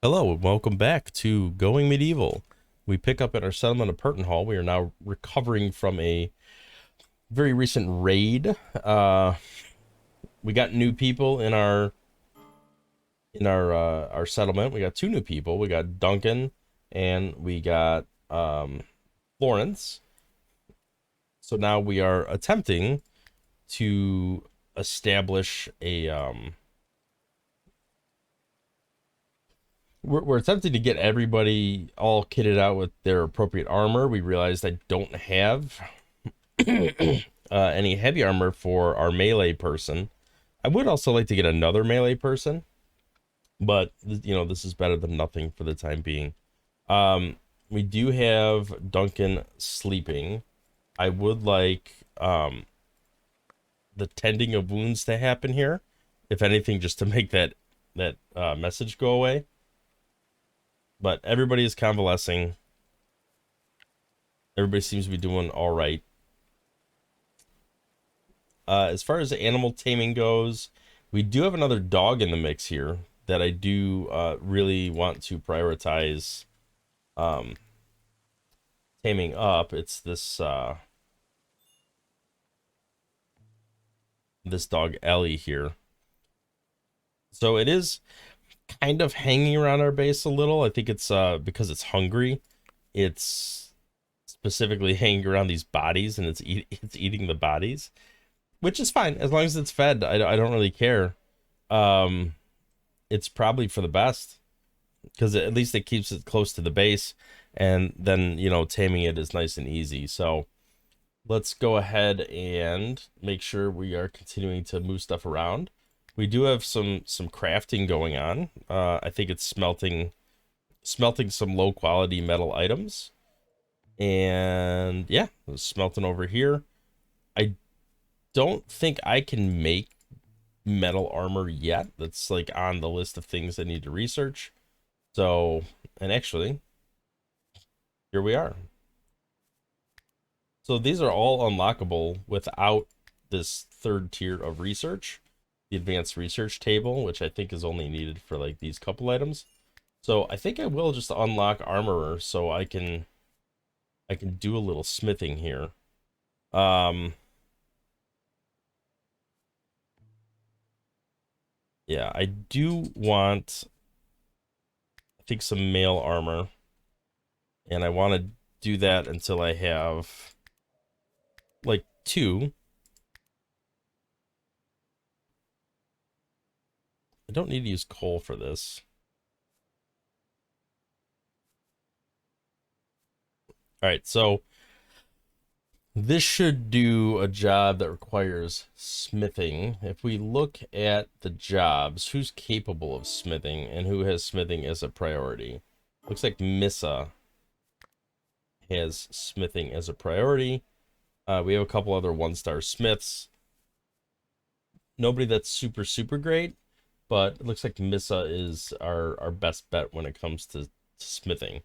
Hello and welcome back to Going Medieval. We pick up at our settlement of Pertenhall. We are now recovering from a very recent raid. We got new people in our settlement. We got two new people. We got Duncan and we got Florence. So now we are attempting to establish a we're attempting to get everybody all kitted out with their appropriate armor. We realized I don't have any heavy armor for our melee person. I would also like to get another melee person, but this is better than nothing for the time being. We do have Duncan sleeping. I would like the tending of wounds to happen here, if anything, just to make that message go away. But everybody is convalescing. Everybody seems to be doing all right. As far as animal taming goes, we do have another dog in the mix here that I do really want to prioritize taming up. It's this dog Ellie here. So it is kind of hanging around our base a little. I think it's because it's hungry. It's specifically hanging around these bodies, and it's eating the bodies, which is fine as long as it's fed. I don't really care. It's probably for the best because at least it keeps it close to the base, and then taming it is nice and easy. So let's go ahead and make sure we are continuing to move stuff around. We do have some crafting going on. I think it's smelting some low quality metal items. And yeah, smelting over here. I don't think I can make metal armor yet. That's like on the list of things I need to research. So, and actually, here we are. So these are all unlockable without this third tier of research. The advanced research table, which I think is only needed for like these couple items. So I think I will just unlock armorer so I can do a little smithing here. Yeah, I do want, I think, some mail armor, and I want to do that until I have like 2. I don't need to use coal for this. All right, so this should do a job that requires smithing. If we look at the jobs, who's capable of smithing and who has smithing as a priority? Looks like Missa has smithing as a priority. We have a couple other 1-star smiths. Nobody that's super great, but it looks like Missa is our best bet when it comes to smithing.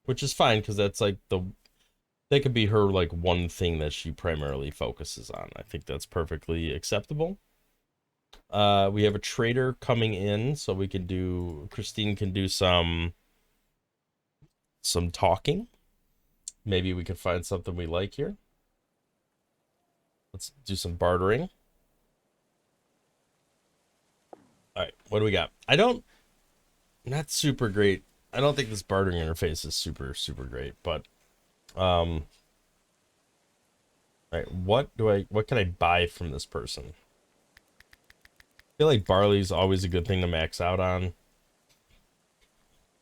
Which is fine, because that's like that could be her like one thing that she primarily focuses on. I think that's perfectly acceptable. We have a trader coming in, so Christine can do some talking. Maybe we can find something we like here. Let's do some bartering. All right, what do we got? Not super great. I don't think this bartering interface is super great, but all right, what can I buy from this person? I feel like barley's always a good thing to max out on.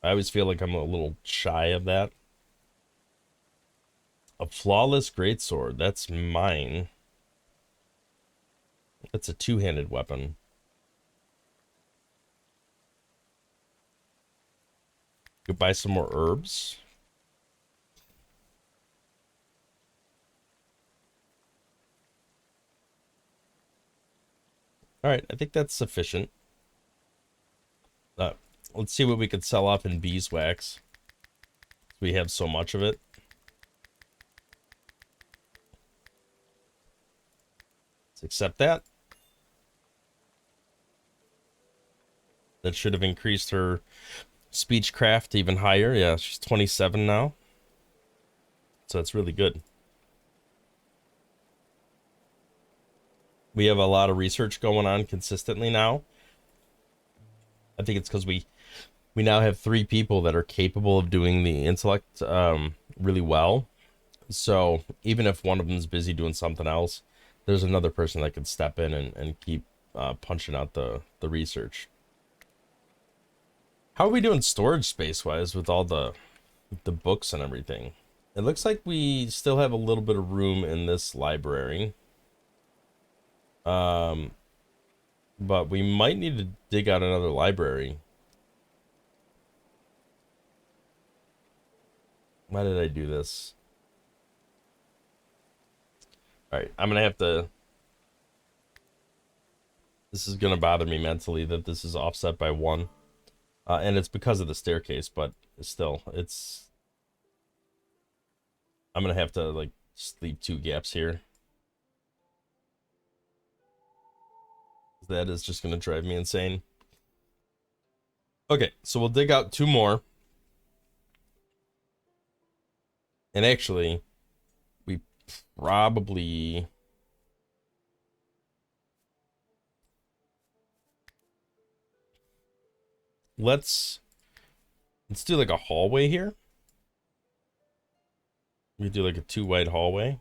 I always feel like I'm a little shy of that. A flawless greatsword, that's mine. That's a 2-handed weapon. Go buy some more herbs. All right, I think that's sufficient. Let's see what we could sell off in beeswax. We have so much of it. Let's accept that. That should have increased her speechcraft even higher. Yeah, she's 27 now. So that's really good. We have a lot of research going on consistently now. I think it's because we now have 3 people that are capable of doing the intellect really well. So even if one of them is busy doing something else, there's another person that can step in and keep punching out the research. How are we doing storage space wise with all the books and everything? It looks like we still have a little bit of room in this library. Um, but we might need to dig out another library. Why did I do this? All right, I'm gonna have to. This is gonna bother me mentally that this is offset by 1, and it's because of the staircase. But still, it's. I'm gonna have to like just leave 2 gaps here. That is just gonna drive me insane. Okay, so we'll dig out 2 more, and actually, we probably. Let's do like a hallway here. We do like a 2 wide hallway.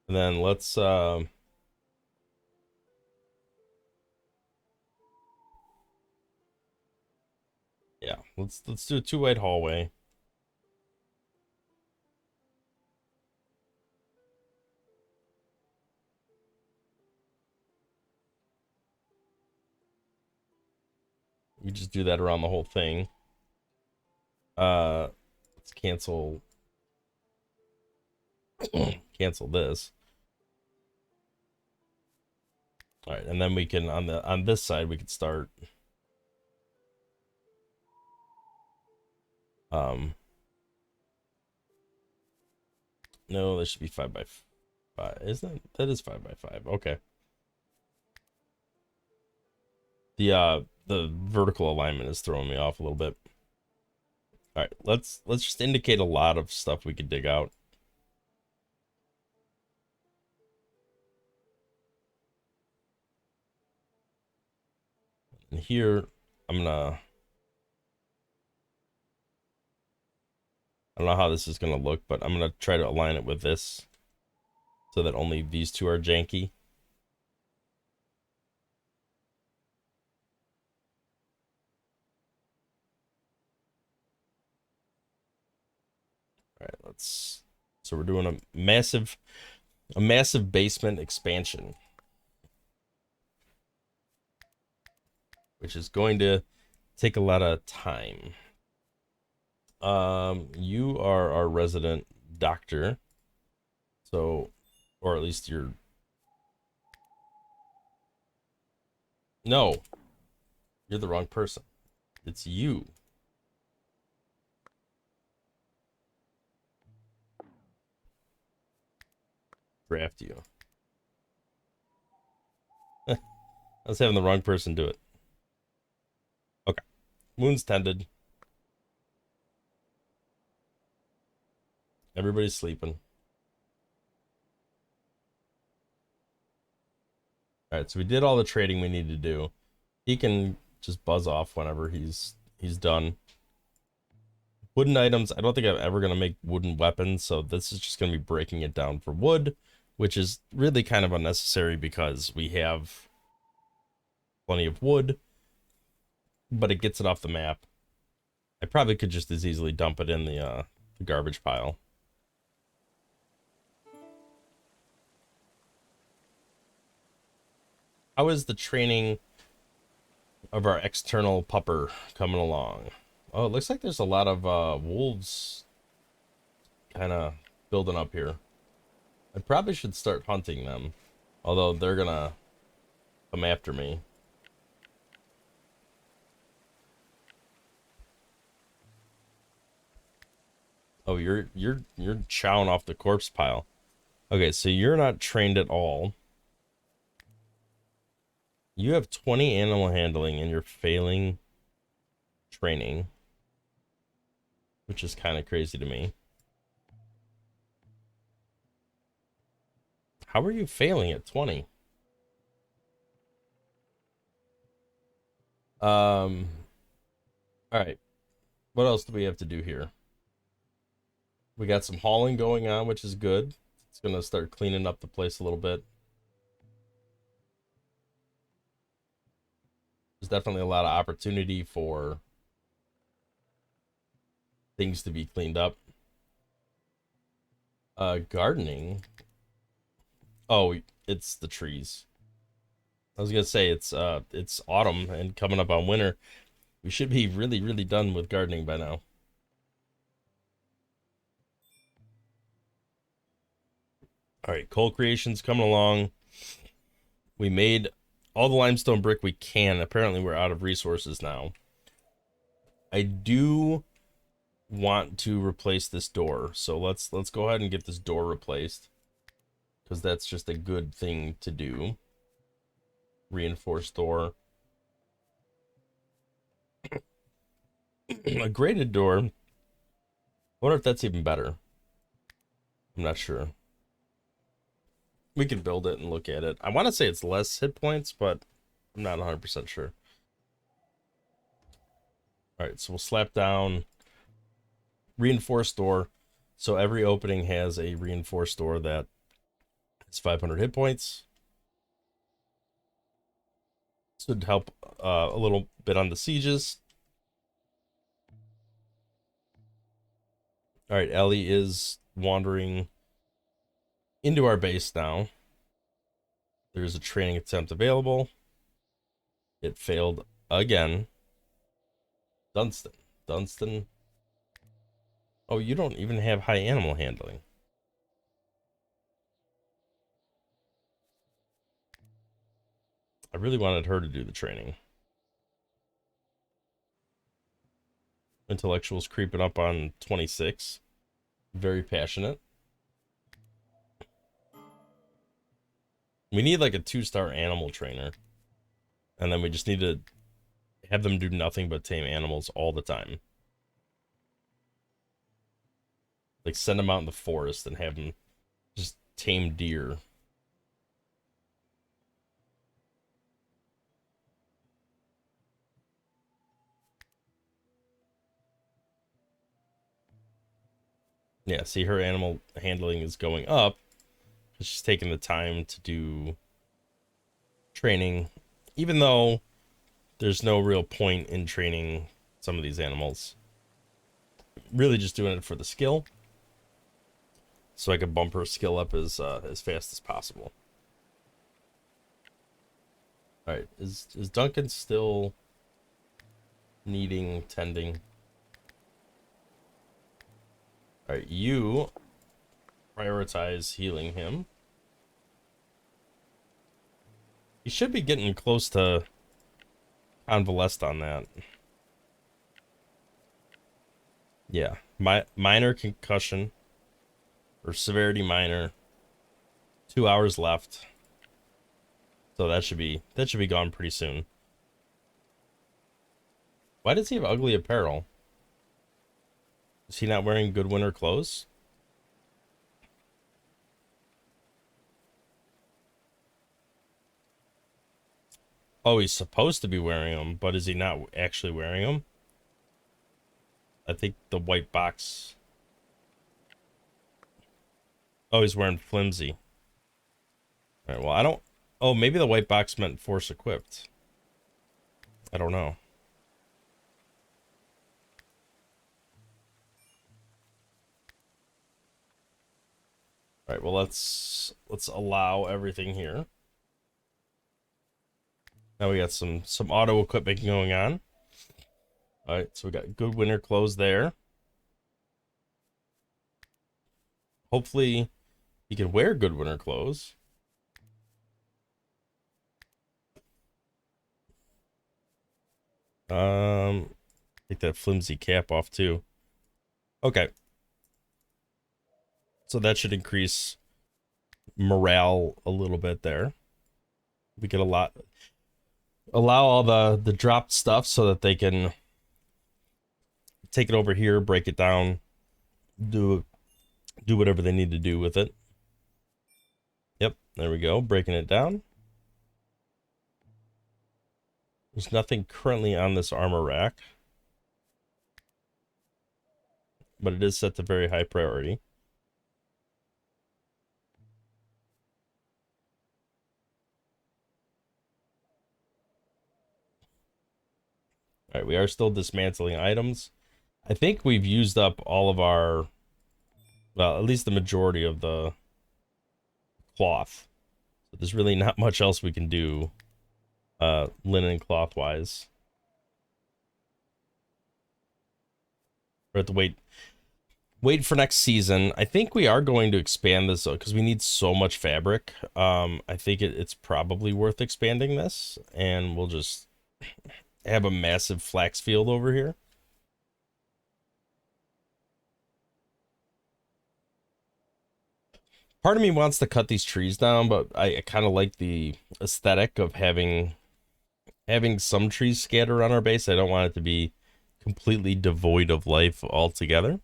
And then let's yeah, let's do a 2 wide hallway. We just do that around the whole thing. Let's cancel this. All right, and then we can on this side we could start no, this should be 5 by 5. Isn't it? That is 5 by 5. Okay. The vertical alignment is throwing me off a little bit. All right, let's just indicate a lot of stuff we could dig out. And here I don't know how this is gonna look, but I'm gonna try to align it with this so that only these 2 are janky. All right, so we're doing a massive basement expansion, which is going to take a lot of time. You are our resident doctor, so, or at least you're. No, you're the wrong person. It's you. Draft you. I was having the wrong person do it. Okay. Wounds tended. Everybody's sleeping. All right, so we did all the trading we need to do. He can just buzz off whenever he's done. Wooden items, I don't think I'm ever going to make wooden weapons, so this is just going to be breaking it down for wood, which is really kind of unnecessary because we have plenty of wood, but it gets it off the map. I probably could just as easily dump it in the garbage pile. How is the training of our external pupper coming along? Oh, it looks like there's a lot of wolves kind of building up here. I probably should start hunting them, although they're gonna come after me. Oh, you're chowing off the corpse pile. Okay, so you're not trained at all. You have 20 animal handling and you're failing training, which is kind of crazy to me. How are you failing at 20? All right. What else do we have to do here? We got some hauling going on, which is good. It's gonna start cleaning up the place a little bit. There's definitely a lot of opportunity for things to be cleaned up. Gardening. Oh, it's the trees. I was gonna say it's autumn and coming up on winter. We should be really, really done with gardening by now. All right, coal creation's coming along. We made all the limestone brick we can. Apparently, we're out of resources now. I do want to replace this door, so let's go ahead and get this door replaced because that's just a good thing to do. Reinforced door. A grated door. I wonder if that's even better. I'm not sure. We can build it and look at it. I want to say it's less hit points, but I'm not 100% sure. All right, so we'll slap down reinforced door. So every opening has a reinforced door that is 500 hit points. This would help a little bit on the sieges. All right, Ellie is wandering into our base now. There's a training attempt available. It failed again. Dunstan. Dunstan. Oh, you don't even have high animal handling. I really wanted her to do the training. Intellectual's creeping up on 26. Very passionate. We need like a 2-star animal trainer. And then we just need to have them do nothing but tame animals all the time. Like send them out in the forest and have them just tame deer. Yeah, see, her animal handling is going up. She's taking the time to do training, even though there's no real point in training some of these animals. Really just doing it for the skill, so I can bump her skill up as fast as possible. All right, is Duncan still needing tending? All right, you prioritize healing him. He should be getting close to convalesced on that. Yeah, minor concussion or severity minor. 2 hours left, so that should be gone pretty soon. Why does he have ugly apparel? Is he not wearing good winter clothes? Oh, he's supposed to be wearing them, but is he not actually wearing them? I think the white box. Oh, he's wearing flimsy. All right, well, I don't... Oh, maybe the white box meant force equipped. I don't know. All right, well, let's allow everything here. Now we got some auto equipment going on. All right, so we got good winter clothes there. Hopefully he can wear good winter clothes. Take that flimsy cap off too. Okay. So that should increase morale a little bit there. We get allow all the dropped stuff so that they can take it over here, break it down, do whatever they need to do with it. Yep, there we go, breaking it down. There's nothing currently on this armor rack, but it is set to very high priority. All right, we are still dismantling items. I think we've used up all of our, well, at least the majority of the cloth. So there's really not much else we can do, linen cloth wise. We have to wait for next season. I think we are going to expand this because we need so much fabric. I think it's probably worth expanding this, and we'll just have a massive flax field over here. Part of me wants to cut these trees down, but I kind of like the aesthetic of having some trees scattered around our base. I don't want it to be completely devoid of life altogether.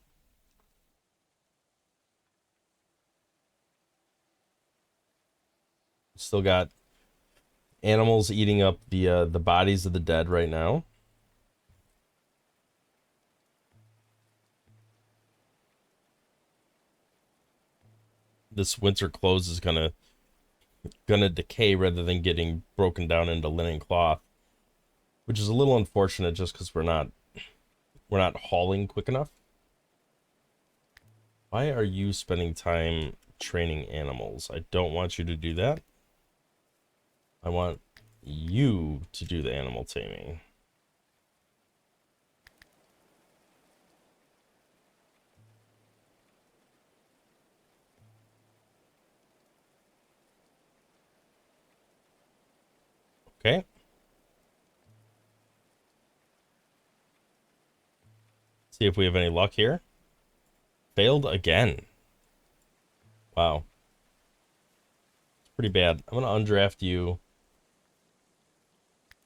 Still got animals eating up the bodies of the dead right now. This winter clothes is gonna decay rather than getting broken down into linen cloth, which is a little unfortunate just because we're not hauling quick enough. Why are you spending time training animals? I don't want you to do that. I want you to do the animal taming. Okay. See if we have any luck here. Failed again. Wow. It's pretty bad. I'm gonna undraft you.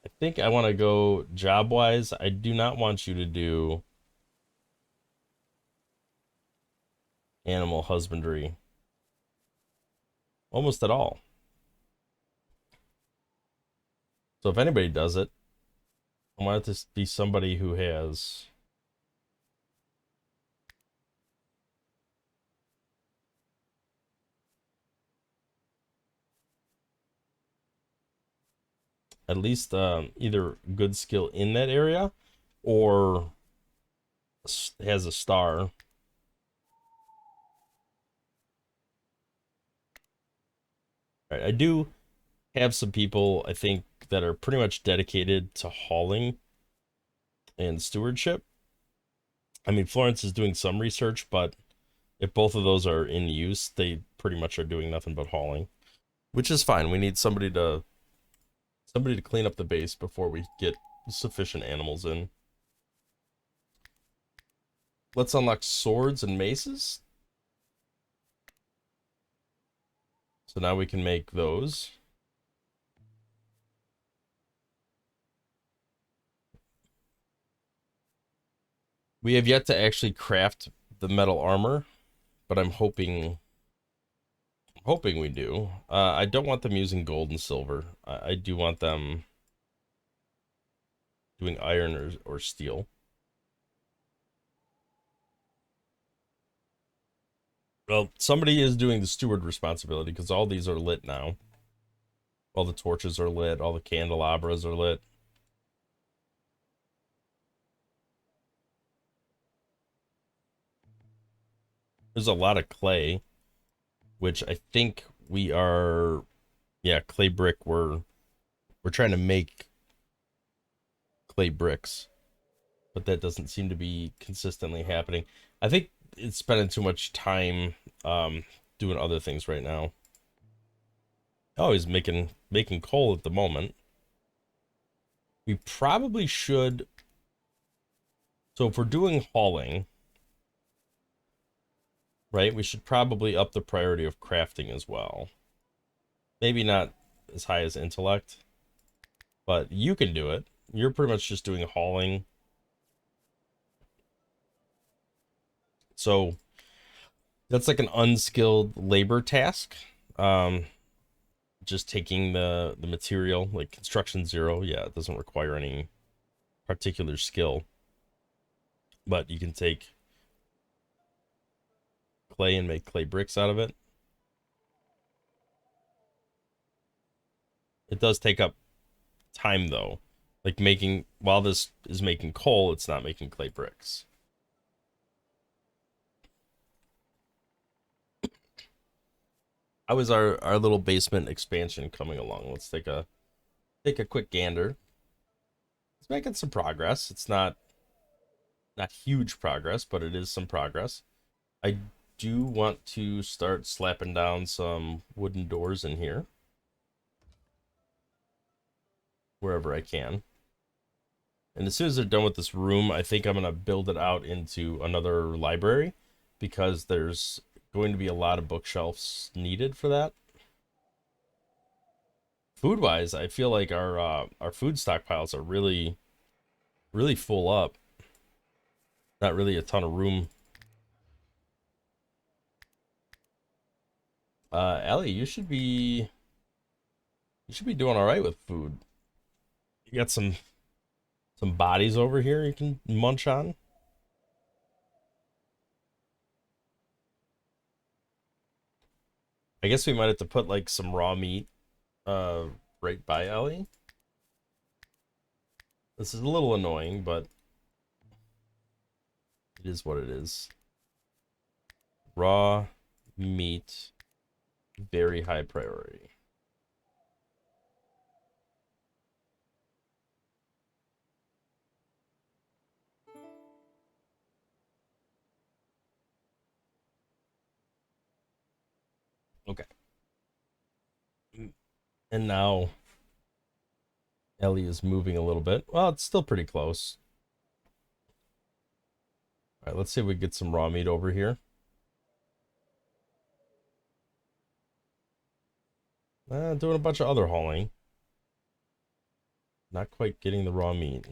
I think I want to go job-wise. I do not want you to do animal husbandry. Almost at all. So if anybody does it, I want it to be somebody who has at least either good skill in that area or has a star. All right, I do have some people, I think, that are pretty much dedicated to hauling and stewardship. I mean, Florence is doing some research, but if both of those are in use, they pretty much are doing nothing but hauling, which is fine. We need somebody to clean up the base before we get sufficient animals in. Let's unlock swords and maces. So now we can make those. We have yet to actually craft the metal armor, but I'm hoping we do. I don't want them using gold and silver. I do want them doing iron or steel. Well, somebody is doing the steward responsibility because all these are lit now. All the torches are lit, all the candelabras are lit. There's a lot of clay, which I think we are, yeah, clay brick. We're trying to make clay bricks, but that doesn't seem to be consistently happening. I think it's spending too much time doing other things right now. Oh, he's making coal at the moment. We probably should. So if we're doing hauling, right? We should probably up the priority of crafting as well. Maybe not as high as intellect, but you can do it. You're pretty much just doing hauling. So that's like an unskilled labor task. Um, just taking the material, like construction 0. Yeah, it doesn't require any particular skill, but you can take clay and make clay bricks out of it. It does take up time though. Like making, while this is making coal, it's not making clay bricks. How is our little basement expansion coming along? Let's take a quick gander. It's making some progress. It's not huge progress, but it is some progress. I do want to start slapping down some wooden doors in here wherever I can. And as soon as they're done with this room, I think I'm going to build it out into another library because there's going to be a lot of bookshelves needed for that. Food-wise, I feel like our food stockpiles are really full up. Not really a ton of room. Ellie, you should be doing all right with food. You got some bodies over here you can munch on. I guess we might have to put like some raw meat uh right by Ellie. This is a little annoying, but it is what it is. Raw meat, very high priority. Okay. And now Ellie is moving a little bit. Well, it's still pretty close. All right, let's see if we get some raw meat over here. Doing a bunch of other hauling. Not quite getting the raw meat.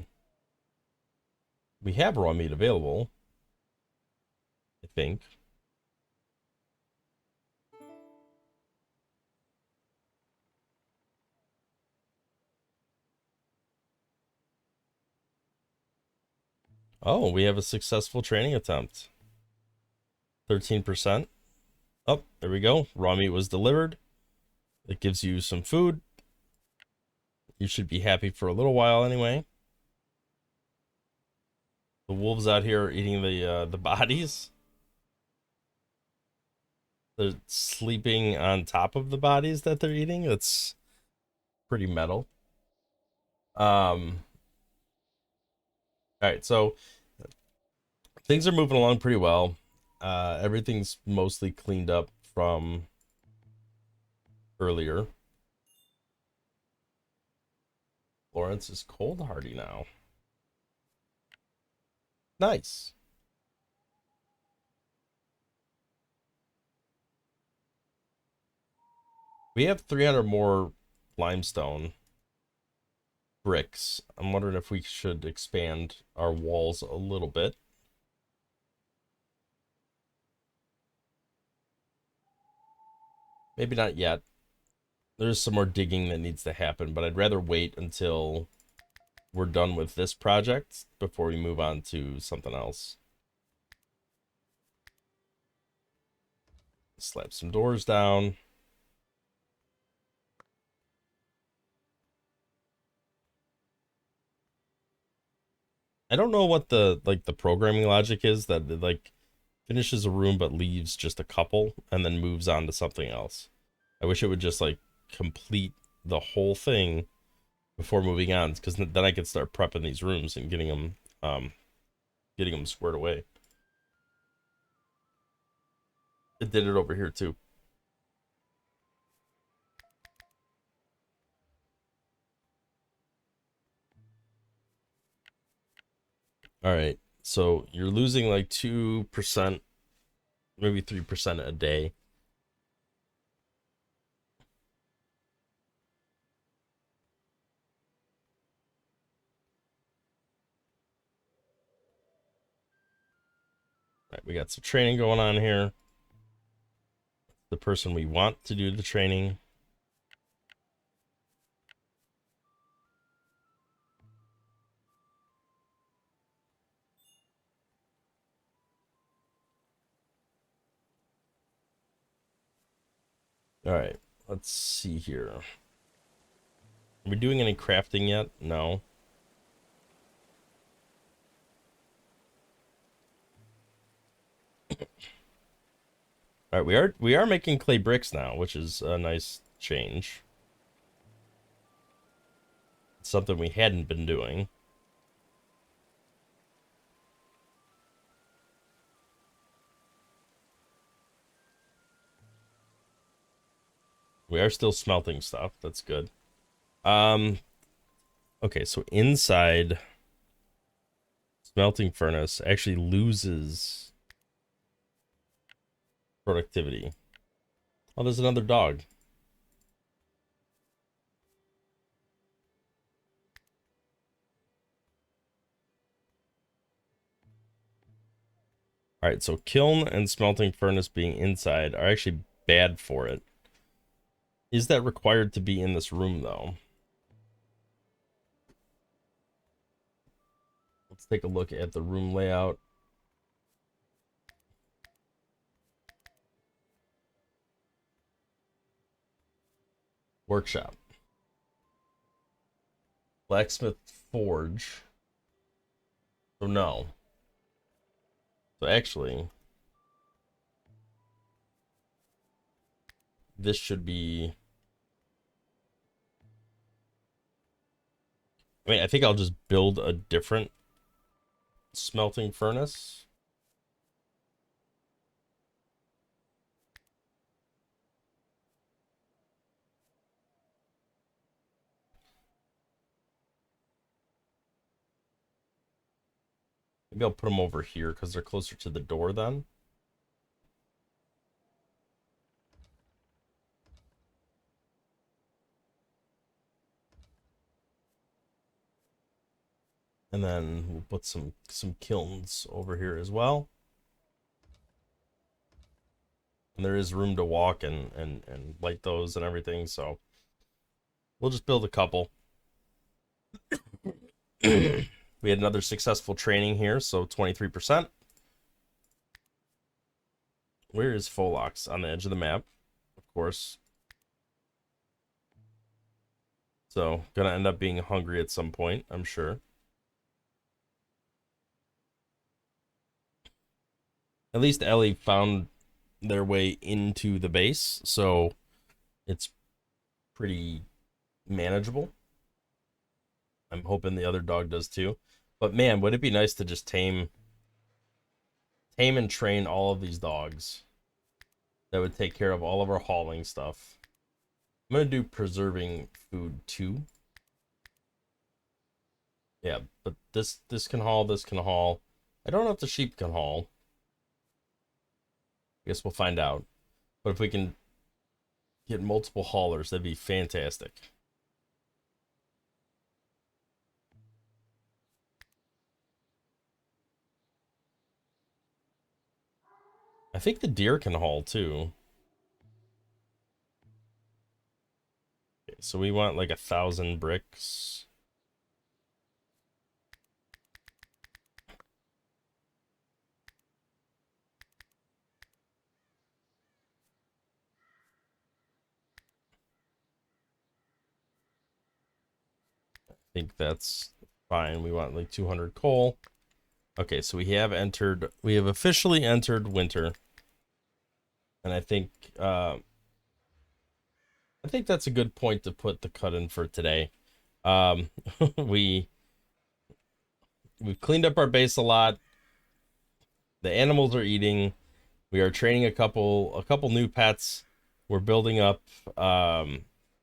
We have raw meat available, I think. Oh, we have a successful training attempt. 13%. Oh, there we go. Raw meat was delivered. It gives you some food. You should be happy for a little while anyway. The wolves out here are eating the bodies. They're sleeping on top of the bodies that they're eating. That's pretty metal. All right, so things are moving along pretty well. Everything's mostly cleaned up from earlier. Lawrence is cold hardy now. Nice. We have 300 more limestone bricks. I'm wondering if we should expand our walls a little bit. Maybe not yet. There's some more digging that needs to happen, but I'd rather wait until we're done with this project before we move on to something else. Slap some doors down. I don't know what the programming logic is that it, like finishes a room but leaves just a couple and then moves on to something else. I wish it would just like complete the whole thing before moving on, because then I could start prepping these rooms and getting them squared away. It did it over here too. All right, so you're losing like 2% maybe 3% a day. All right, we got some training going on here. The person we want to do the training. All right, let's see here. Are we doing any crafting yet? No. All right, we are making clay bricks now, which is a nice change. It's something we hadn't been doing. We are still smelting stuff. That's good. Okay, so inside smelting furnace actually loses productivity. Oh, there's another dog. All right, so kiln and smelting furnace being inside are actually bad for it. Is that required to be in this room, though? Let's take a look at the room layout. Workshop. Blacksmith forge. So no. So actually, this should be... I mean, I think I'll just build a different smelting furnace. Maybe I'll put them over here because they're closer to the door then. And then we'll put some kilns over here as well. And there is room to walk and light those and everything, so we'll just build a couple. We had another successful training here, so 23%. Where is Folox? On the edge of the map, of course. So, gonna end up being hungry at some point, I'm sure. At least Ellie found their way into the base, so it's pretty manageable. I'm hoping the other dog does too. But man, would it be nice to just tame and train all of these dogs that would take care of all of our hauling stuff. I'm gonna do preserving food too. Yeah, but this can haul, this can haul. I don't know if the sheep can haul. I guess we'll find out. But if we can get multiple haulers, that'd be fantastic. I think the deer can haul too. Okay, so we want like 1,000 bricks. I think that's fine. We want like 200 coal. Okay, so we have officially entered winter. And I think that's a good point to put the cut in for today. We've cleaned up our base a lot. The animals are eating. We are training a couple new pets. We're building up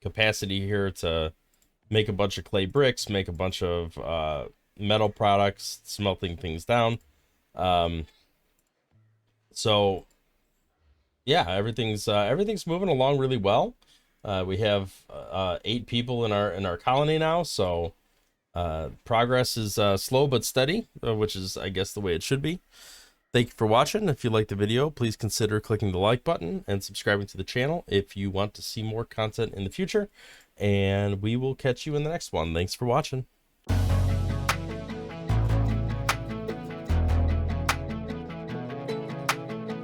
capacity here to make a bunch of clay bricks, make a bunch of metal products, smelting things down. So Yeah, everything's moving along really well. We have 8 people in our colony now, so progress is slow but steady, which is, I guess, the way it should be. Thank you for watching. If you liked the video, please consider clicking the like button and subscribing to the channel if you want to see more content in the future. And we will catch you in the next one. Thanks for watching.